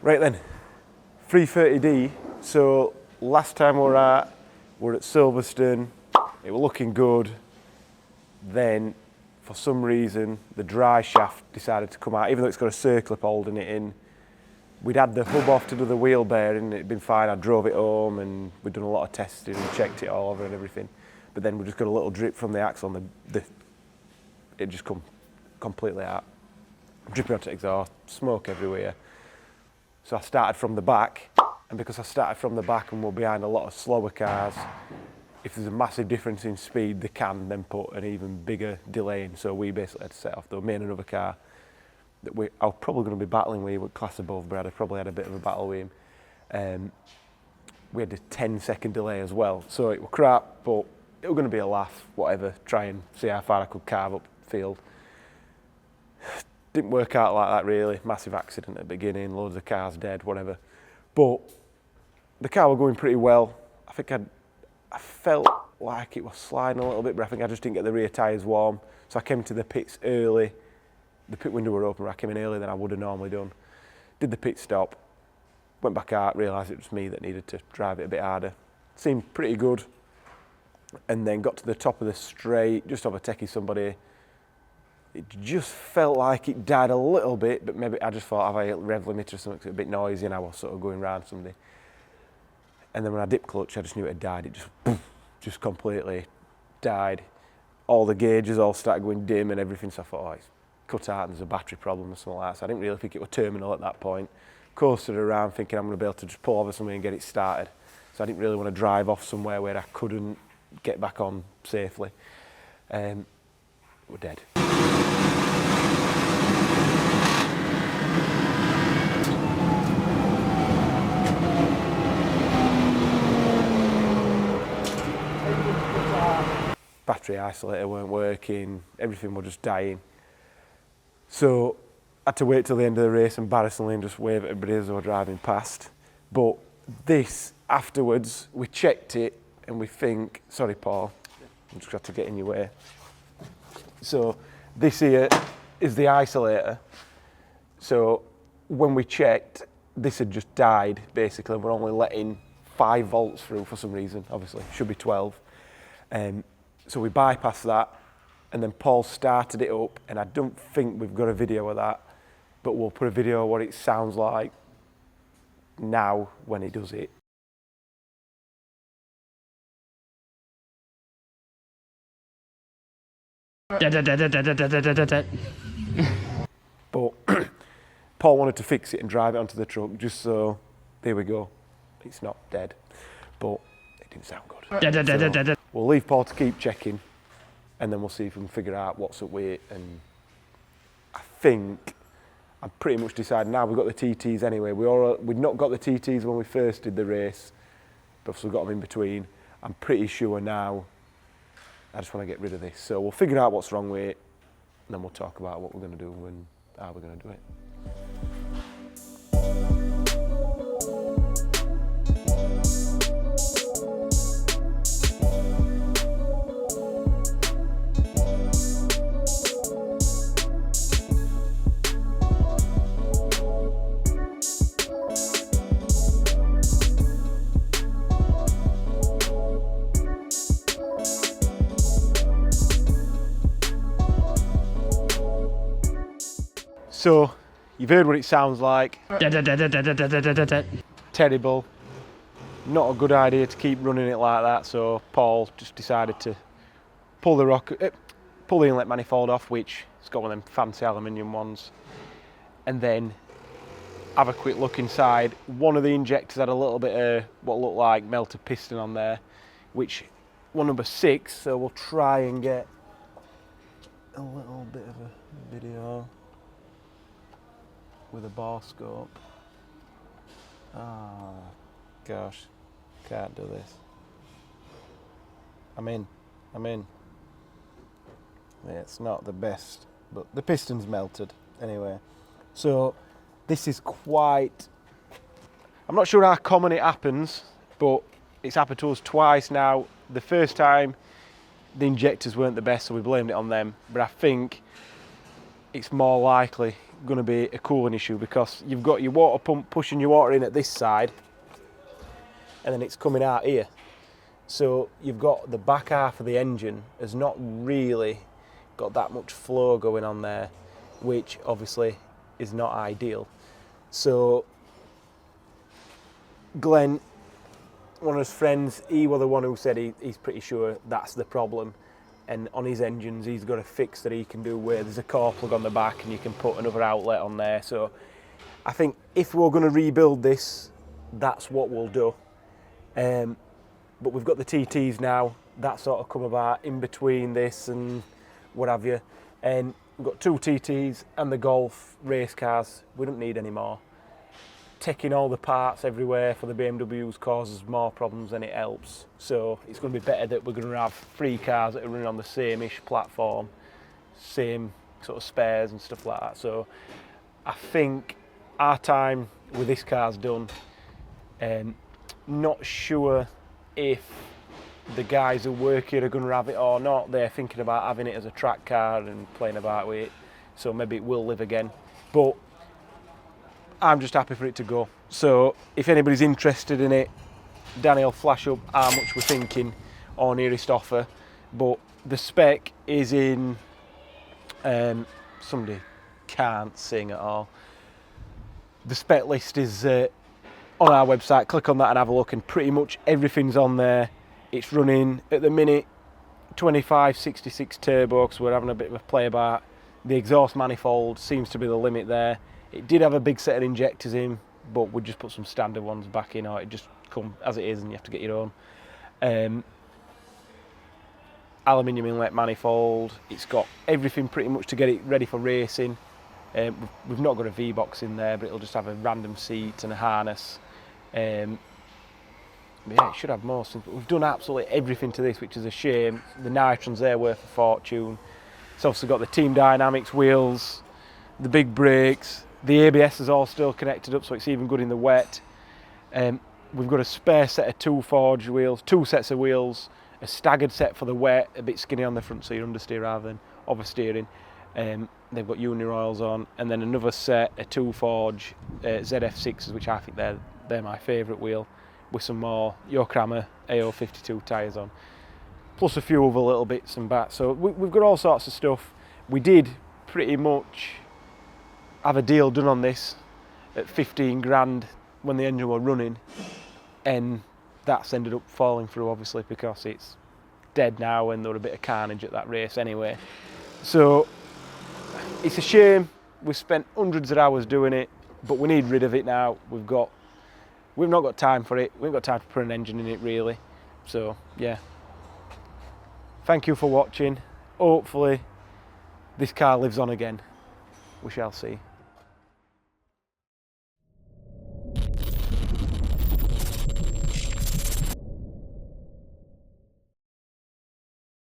Right then, 330D. So last time we were at Silverstone, it was looking good. Then for some reason the dry shaft decided to come out, even though it's got a circlip holding it in. We'd had the hub off to do the wheel bearing, it'd been fine. I drove it home and we'd done a lot of testing and checked it all over and everything. But then we just got a little drip from the axle and it just come completely out. Dripping onto exhaust, smoke everywhere. So I started from the back, and because I started from the back and we're behind a lot of slower cars, if there's a massive difference in speed, they can then put an even bigger delay in. So we basically had to set off, though, me and another car that I was probably going to be battling with class above, but I probably had a bit of a battle with him. We had a 10-second delay as well, so it was crap, but it was going to be a laugh, whatever, try and see how far I could carve up the field. Didn't work out like that really, massive accident at the beginning, loads of cars dead, whatever. But the car was going pretty well. I think I felt like it was sliding a little bit, but I think I just didn't get the rear tyres warm. So I came to the pits early. The pit window were open, but I came in earlier than I would have normally done. Did the pit stop, went back out, realised it was me that needed to drive it a bit harder. Seemed pretty good. And then got to the top of the straight, just overtaking somebody. It just felt like it died a little bit, but maybe I just thought, have I hit rev limiter or something, 'cause it was a bit noisy and I was sort of going round somebody. And then when I dipped clutch, I just knew it had died. It just completely died. All the gauges all started going dim and everything, so I thought, oh, it's cut out and there's a battery problem or something like that. So I didn't really think it was terminal at that point. Coasted around thinking I'm going to be able to just pull over somewhere and get it started. So I didn't really want to drive off somewhere where I couldn't get back on safely. We're dead. Battery isolator weren't working, everything was just dying. So I had to wait till the end of the race, embarrassingly, and just wave at everybody as they were driving past. But this, afterwards, we checked it and we think, sorry Paul, I just got to get in your way. So this here is the isolator. So when we checked, this had just died, basically. We're only letting 5 volts through for some reason, obviously, should be 12. So we bypassed that, and then Paul started it up, and I don't think we've got a video of that, but we'll put a video of what it sounds like now when he does it. But Paul wanted to fix it and drive it onto the truck, just so, there we go, it's not dead, but it didn't sound good. So we'll leave Paul to keep checking, and then we'll see if we can figure out what's up with it. And I think I'm pretty much decided now we've got the TTs anyway. We'd not got the TTs when we first did the race, but we've got them in between. I'm pretty sure now I just want to get rid of this. So we'll figure out what's wrong with it, and then we'll talk about what we're going to do and how we're going to do it. So, you've heard what it sounds like. Terrible. Not a good idea to keep running it like that, so Paul just decided to pull the inlet manifold off, which it's got one of them fancy aluminium ones, and then have a quick look inside. One of the injectors had a little bit of what looked like melted piston on there, which one number 6, so we'll try and get a little bit of a video with a bar scope. Ah, gosh, can't do this. I'm in. Yeah, it's not the best, but the piston's melted anyway. So this is quite, I'm not sure how common it happens, but it's happened to us twice now. The first time, the injectors weren't the best, so we blamed it on them, but I think it's more likely going to be a cooling issue, because you've got your water pump pushing your water in at this side and then it's coming out here. So you've got the back half of the engine has not really got that much flow going on there, which obviously is not ideal. So Glenn, one of his friends, he was the one who said he's pretty sure that's the problem, and on his engines he's got a fix that he can do where there's a core plug on the back and you can put another outlet on there. So I think if we're going to rebuild this, that's what we'll do. But we've got the TTs now, that sort of come about in between this and what have you, and we've got 2 TTs and the Golf race cars. We don't need any more. Taking all the parts everywhere for the BMWs causes more problems than it helps. So it's going to be better that we're going to have 3 cars that are running on the same-ish platform, same sort of spares and stuff like that. So I think our time with this car's done. Not sure if the guys who work here are going to have it or not. They're thinking about having it as a track car and playing about with it, so maybe it will live again. But I'm just happy for it to go. So if anybody's interested in it, Danny will flash up how much we're thinking or nearest offer. But the spec is in, somebody can't sing at all. The spec list is on our website. Click on that and have a look, and pretty much everything's on there. It's running at the minute 2566 turbo, because we're having a bit of a play about. The exhaust manifold seems to be the limit there. It did have a big set of injectors in, but we just put some standard ones back in, or it just come as it is and you have to get your own. Aluminium inlet manifold. It's got everything pretty much to get it ready for racing. We've not got a V-box in there, but it'll just have a random seat and a harness. But yeah, it should have more. We've done absolutely everything to this, which is a shame. The nitrons there worth a fortune. It's also got the Team Dynamics wheels, the big brakes. The ABS is all still connected up, so it's even good in the wet. We've got a spare set of 2 forged wheels, 2 sets of wheels, a staggered set for the wet, a bit skinny on the front so you're understeer rather than oversteering. They've got Uniroyals on, and then another set of 2 forge ZF6s, which I think they're my favourite wheel, with some more Yokohama AO52 tyres on, plus a few other little bits and bats. So we've got all sorts of stuff. We did pretty much have a deal done on this at 15 grand when the engine was running, and that's ended up falling through, obviously, because it's dead now and there was a bit of carnage at that race anyway. So it's a shame. We've spent hundreds of hours doing it, but we need rid of it now. We've not got time for it. We've got time to put an engine in it, really. So yeah, thank you for watching. Hopefully this car lives on again. We shall see.